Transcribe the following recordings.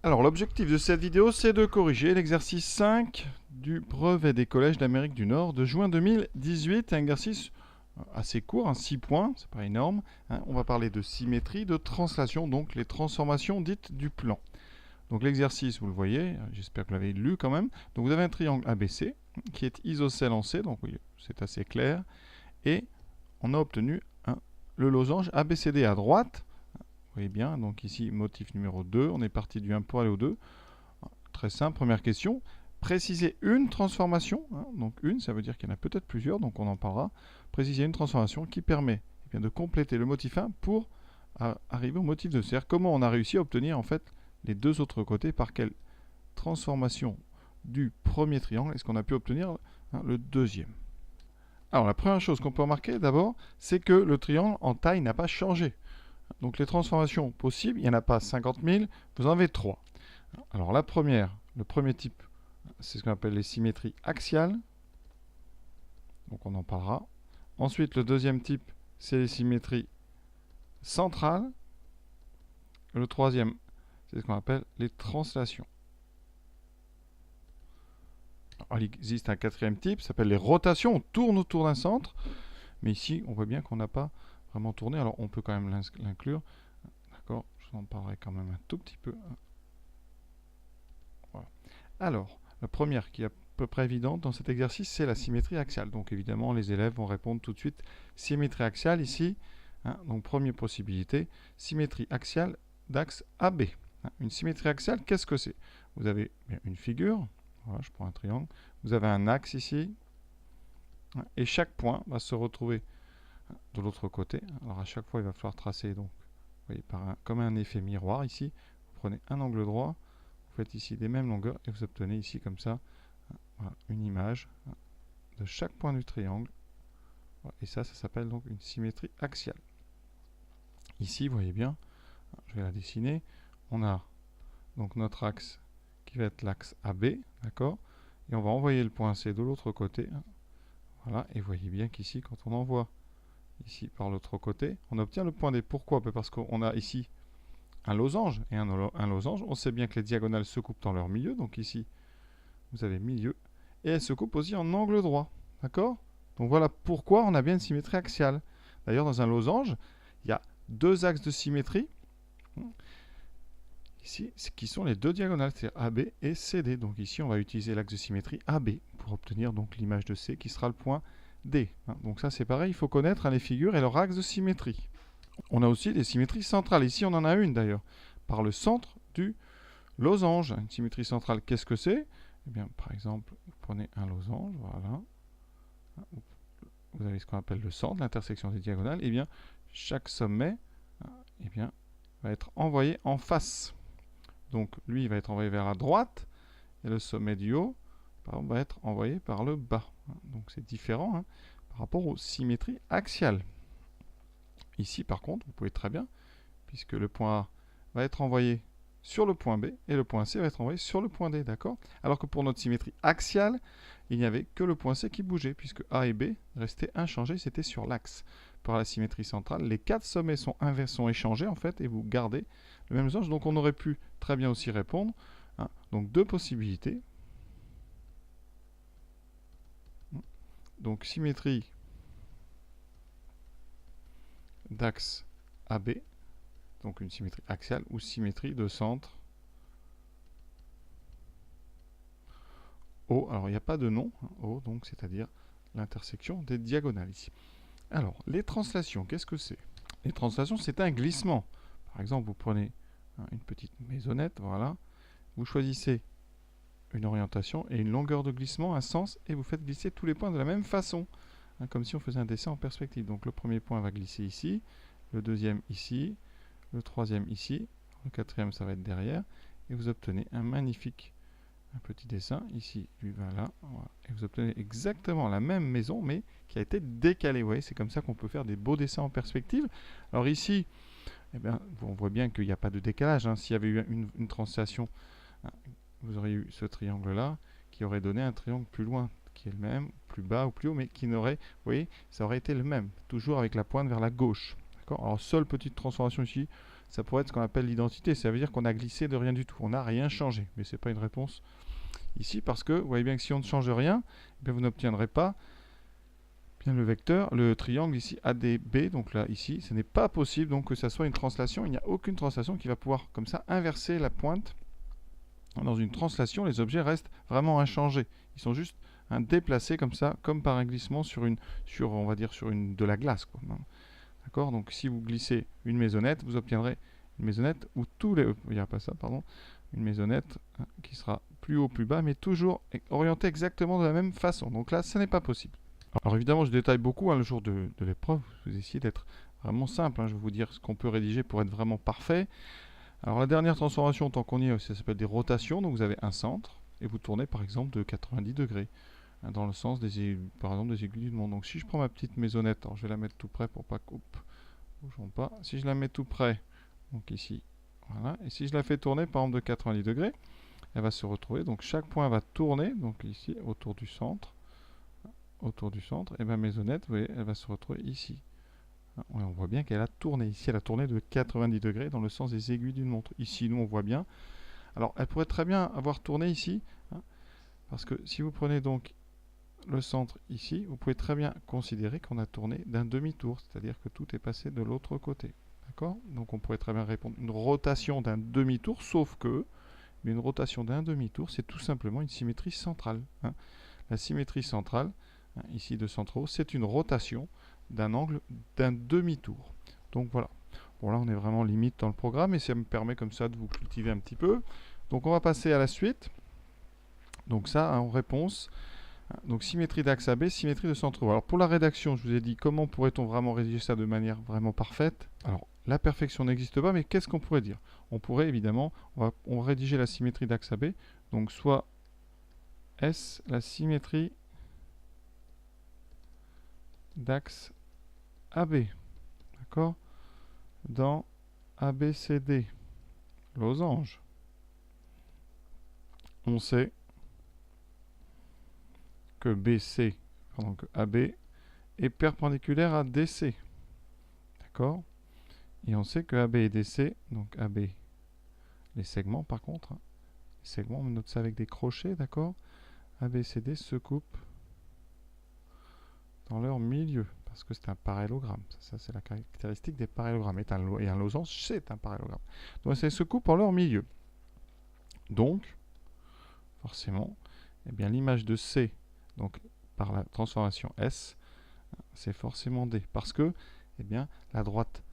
Alors l'objectif de cette vidéo, c'est de corriger l'exercice 5 du brevet des collèges d'Amérique du Nord de juin 2018. Un exercice assez court, 6 points, c'est pas énorme. On va parler de symétrie, de translation, donc les transformations dites du plan. Donc l'exercice, vous le voyez, j'espère que vous l'avez lu quand même. Donc vous avez un triangle ABC qui est isocèle en C, donc oui, c'est assez clair. Et on a obtenu le losange ABCD à droite. Vous voyez bien, donc ici, motif numéro 2. On est parti du 1 pour aller au 2. Très simple, première question. Préciser une transformation. Donc une, ça veut dire qu'il y en a peut-être plusieurs, donc on en parlera. Préciser une transformation qui permet de compléter le motif 1 pour arriver au motif 2. C'est-à-dire comment on a réussi à obtenir en fait les deux autres côtés, par quelle transformation du premier triangle est-ce qu'on a pu obtenir le deuxième. Alors la première chose qu'on peut remarquer d'abord, c'est que le triangle en taille n'a pas changé. Donc les transformations possibles, il n'y en a pas 50 000, vous en avez 3. Alors la première, le premier type, c'est ce qu'on appelle les symétries axiales. Donc on en parlera. Ensuite, le deuxième type, c'est les symétries centrales. Le troisième, c'est ce qu'on appelle les translations. Alors, il existe un quatrième type, ça s'appelle les rotations. On tourne autour d'un centre. Mais ici, on voit bien qu'on n'a pas vraiment tourné. Alors on peut quand même l'inclure. D'accord, je vous en parlerai quand même un tout petit peu. Voilà. Alors, la première qui est à peu près évidente dans cet exercice, c'est la symétrie axiale. Donc évidemment, les élèves vont répondre tout de suite symétrie axiale ici. Donc première possibilité, symétrie axiale d'axe AB. Une symétrie axiale, qu'est-ce que c'est? Vous avez une figure, voilà, je prends un triangle, vous avez un axe ici, et chaque point va se retrouver de l'autre côté. Alors à chaque fois, il va falloir tracer, donc, vous voyez, comme un effet miroir ici. Vous prenez un angle droit, vous faites ici des mêmes longueurs, et vous obtenez ici comme ça voilà, une image de chaque point du triangle. Voilà, et ça s'appelle donc une symétrie axiale. Ici, vous voyez bien, je vais la dessiner, on a donc notre axe qui va être l'axe AB, d'accord, et on va envoyer le point C de l'autre côté. Voilà, et vous voyez bien qu'ici, quand on envoie ici par l'autre côté, on obtient le point D. Pourquoi? Parce qu'on a ici un losange, et un losange, on sait bien que les diagonales se coupent dans leur milieu, donc ici, vous avez milieu, et elles se coupent aussi en angle droit, d'accord? Donc voilà pourquoi on a bien une symétrie axiale. D'ailleurs, dans un losange, il y a deux axes de symétrie, ici, qui sont les deux diagonales, c'est-à-dire AB et CD. Donc ici, on va utiliser l'axe de symétrie AB pour obtenir donc l'image de C qui sera le point D. Donc ça, c'est pareil, il faut connaître les figures et leur axe de symétrie. On a aussi des symétries centrales. Ici, on en a une d'ailleurs, par le centre du losange. Une symétrie centrale, qu'est-ce que c'est? Eh bien, par exemple, vous prenez un losange, voilà. Vous avez ce qu'on appelle le centre, l'intersection des diagonales. Et bien, chaque sommet eh bien, va être envoyé en face. Donc, lui, il va être envoyé vers la droite. Et le sommet du haut, par exemple, va être envoyé par le bas. Donc, c'est différent par rapport aux symétries axiales. Ici, par contre, vous pouvez très bien, puisque le point A va être envoyé sur le point B et le point C va être envoyé sur le point D, d'accord? Alors que pour notre symétrie axiale, il n'y avait que le point C qui bougeait, puisque A et B restaient inchangés, c'était sur l'axe. Pour la symétrie centrale, les quatre sommets sont échangés, en fait, et vous gardez le même losange. Donc on aurait pu très bien aussi répondre. Donc deux possibilités. Donc symétrie d'axe AB, donc une symétrie axiale ou symétrie de centre O. Alors il n'y a pas de nom, O, donc c'est-à-dire l'intersection des diagonales ici. Alors les translations, qu'est-ce que c'est? Les translations, c'est un glissement. Par exemple, vous prenez une petite maisonnette, voilà, vous choisissez une orientation et une longueur de glissement, un sens, et vous faites glisser tous les points de la même façon, comme si on faisait un dessin en perspective. Donc le premier point va glisser ici, le deuxième ici, le troisième ici, le quatrième ça va être derrière, et vous obtenez un magnifique petit dessin, ici, lui va là, voilà. Et vous obtenez exactement la même maison, mais qui a été décalée. Vous voyez, c'est comme ça qu'on peut faire des beaux dessins en perspective. Alors ici, eh bien, on voit bien qu'il n'y a pas de décalage. S'il y avait eu une translation, vous auriez eu ce triangle-là, qui aurait donné un triangle plus loin, qui est le même, plus bas ou plus haut, mais qui n'aurait, vous voyez, ça aurait été le même, toujours avec la pointe vers la gauche. Alors, seule petite transformation ici, ça pourrait être ce qu'on appelle l'identité. Ça veut dire qu'on a glissé de rien du tout. On n'a rien changé. Mais ce n'est pas une réponse ici parce que vous voyez bien que si on ne change rien, eh bien vous n'obtiendrez pas bien le vecteur, le triangle ici ADB. Donc là, ici, ce n'est pas possible donc que ça soit une translation. Il n'y a aucune translation qui va pouvoir comme ça inverser la pointe. Dans une translation, les objets restent vraiment inchangés. Ils sont juste déplacés comme ça, comme par un glissement on va dire sur de la glace, quoi. D'accord? Donc si vous glissez une maisonnette, vous obtiendrez une maisonnette où tous les... Il n'y a pas ça, pardon. Une maisonnette qui sera plus haut, plus bas, mais toujours orientée exactement de la même façon. Donc là, ce n'est pas possible. Alors évidemment, je détaille beaucoup le jour de l'épreuve. Vous essayez d'être vraiment simple. Je vais vous dire ce qu'on peut rédiger pour être vraiment parfait. Alors la dernière transformation, tant qu'on y est, ça s'appelle des rotations. Donc vous avez un centre et vous tournez par exemple de 90 degrés dans le sens par exemple des aiguilles du monde. Donc si je prends ma petite maisonnette, alors je vais la mettre tout près pour pas couper, bougeons pas. Si je la mets tout près, donc ici, voilà. Et si je la fais tourner par exemple de 90 degrés, elle va se retrouver. Donc chaque point va tourner, donc ici autour du centre, et ma maisonnette, vous voyez, elle va se retrouver ici. On voit bien qu'elle a tourné. Ici, elle a tourné de 90 degrés dans le sens des aiguilles d'une montre. Ici, nous, on voit bien. Alors, elle pourrait très bien avoir tourné ici, parce que si vous prenez donc le centre ici, vous pouvez très bien considérer qu'on a tourné d'un demi-tour, c'est-à-dire que tout est passé de l'autre côté. D'accord? Donc, on pourrait très bien répondre une rotation d'un demi-tour, sauf que une rotation d'un demi-tour, c'est tout simplement une symétrie centrale. La symétrie centrale, ici de centre haut, c'est une rotation d'un angle d'un demi-tour. Donc voilà. Bon là on est vraiment limite dans le programme et ça me permet comme ça de vous cultiver un petit peu. Donc on va passer à la suite. Donc ça en réponse. Donc symétrie d'axe AB, symétrie de centre haut. Alors pour la rédaction, je vous ai dit comment pourrait-on vraiment rédiger ça de manière vraiment parfaite. Alors la perfection n'existe pas, mais qu'est-ce qu'on pourrait dire? On pourrait évidemment, on va rédiger la symétrie d'axe AB. Donc soit S, la symétrie d'axe AB, d'accord, dans ABCD, losange. On sait que BC, pardon, que AB est perpendiculaire à DC, d'accord, et on sait que AB et DC, donc AB, les segments par contre, les segments, on note ça avec des crochets, d'accord, ABCD se coupent dans leur milieu. Parce que c'est un parallélogramme. Ça c'est la caractéristique des parallélogrammes. Et un losange, c'est un parallélogramme. Donc, ça se coupe en leur milieu. Donc, forcément, eh bien, l'image de C, donc par la transformation S, c'est forcément D. Parce que, eh bien, la droite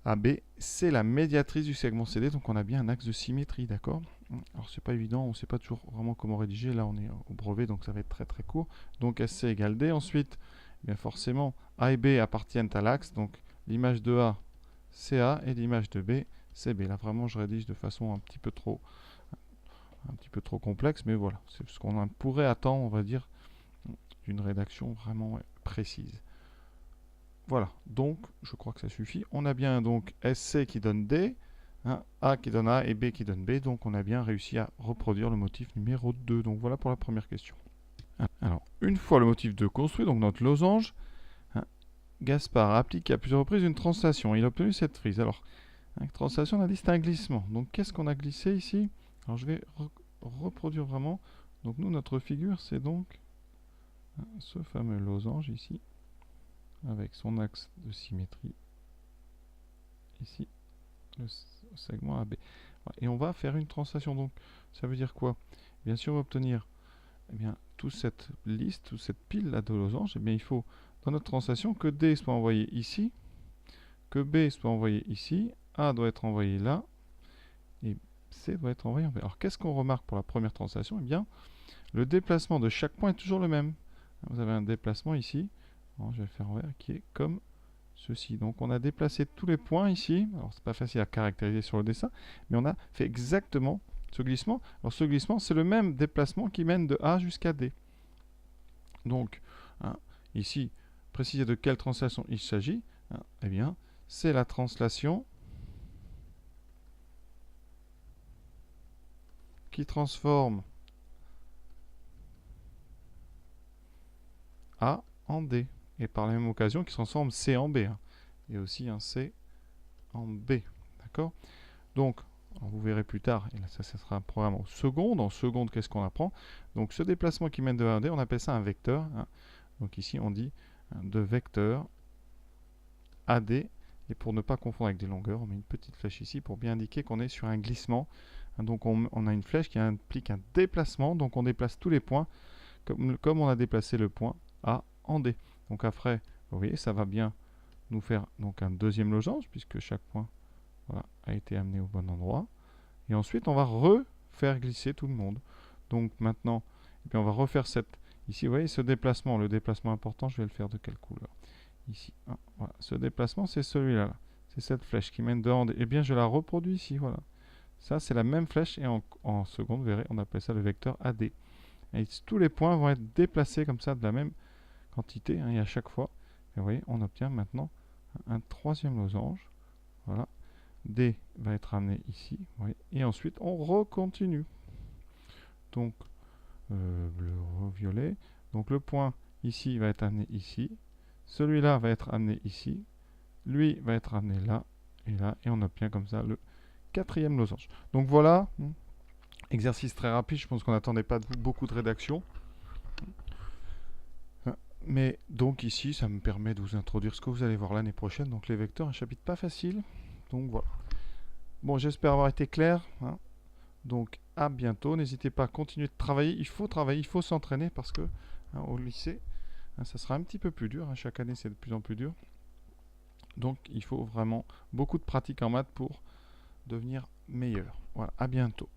AB, c'est la médiatrice du segment CD. Donc, on a bien un axe de symétrie, d'accord? Alors, c'est pas évident. On ne sait pas toujours vraiment comment rédiger. Là, on est au brevet, donc ça va être très très court. Donc, SC égale D. Ensuite, bien forcément, A et B appartiennent à l'axe, donc l'image de A, c'est A, et l'image de B, c'est B. Là, vraiment, je rédige de façon un petit peu trop complexe, mais voilà, c'est ce qu'on pourrait attendre, on va dire, d'une rédaction vraiment précise. Voilà, donc, je crois que ça suffit. On a bien donc SC qui donne D, A qui donne A et B qui donne B, donc on a bien réussi à reproduire le motif numéro 2. Donc voilà pour la première question. Alors, une fois le motif 2 construit, donc notre losange, Gaspard a appliqué à plusieurs reprises une translation. Il a obtenu cette frise. Alors, translation, on a dit c'est un glissement. Donc, qu'est-ce qu'on a glissé ici? Alors, je vais reproduire vraiment. Donc, nous, notre figure, c'est donc ce fameux losange ici, avec son axe de symétrie, ici, le segment AB. Et on va faire une translation. Donc, ça veut dire quoi? Bien sûr, on va obtenir toute cette liste, toute cette pile là de losanges. Il faut dans notre translation que D soit envoyé ici, que B soit envoyé ici, A doit être envoyé là, et C doit être envoyé en B. Alors qu'est-ce qu'on remarque pour la première translation? Eh bien, le déplacement de chaque point est toujours le même. Vous avez un déplacement ici, je vais le faire en vert, qui est comme ceci. Donc on a déplacé tous les points ici. Alors c'est pas facile à caractériser sur le dessin, mais on a fait exactement ce glissement. Alors ce glissement, c'est le même déplacement qui mène de A jusqu'à D. Donc, ici, préciser de quelle translation il s'agit, eh bien, c'est la translation qui transforme A en D. Et par la même occasion, qui transforme C en B. Et aussi un C en B. D'accord? Donc, vous verrez plus tard, et là, ça sera un programme en seconde. En seconde, qu'est-ce qu'on apprend? Donc, ce déplacement qui mène de A à D, on appelle ça un vecteur. Hein. Donc ici, on dit de vecteur AD. Et pour ne pas confondre avec des longueurs, on met une petite flèche ici pour bien indiquer qu'on est sur un glissement. Donc on a une flèche qui implique un déplacement. Donc on déplace tous les points comme on a déplacé le point A en D. Donc après, vous voyez, ça va bien nous faire donc un deuxième losange puisque chaque point voilà, a été amené au bon endroit. Et ensuite, on va refaire glisser tout le monde. Donc maintenant, et puis on va refaire cette... Ici, vous voyez, ce déplacement, le déplacement important, je vais le faire de quelle couleur? Ici, hein, voilà. Ce déplacement, c'est celui-là. Là. C'est cette flèche qui mène de A en D. Eh bien, je la reproduis ici, voilà. Ça, c'est la même flèche, et en seconde, vous verrez, on appelle ça le vecteur AD. Et tous les points vont être déplacés comme ça, de la même quantité, hein, et à chaque fois. Et vous voyez, on obtient maintenant un troisième losange. Voilà. D va être amené ici, vous voyez, et ensuite, on recontinue. Donc, bleu, violet. Donc, le point ici va être amené ici. Celui-là va être amené ici. Lui va être amené là et là. Et on obtient comme ça le quatrième losange. Donc voilà, exercice très rapide. Je pense qu'on n'attendait pas de vous beaucoup de rédaction. Mais donc ici, ça me permet de vous introduire ce que vous allez voir l'année prochaine. Donc les vecteurs, un chapitre pas facile. Donc voilà. Bon, j'espère avoir été clair. Hein. Donc à bientôt. N'hésitez pas à continuer de travailler. Il faut travailler, il faut s'entraîner parce que hein, au lycée, hein, ça sera un petit peu plus dur. Hein. Chaque année, c'est de plus en plus dur. Donc il faut vraiment beaucoup de pratique en maths pour devenir meilleur. Voilà, à bientôt.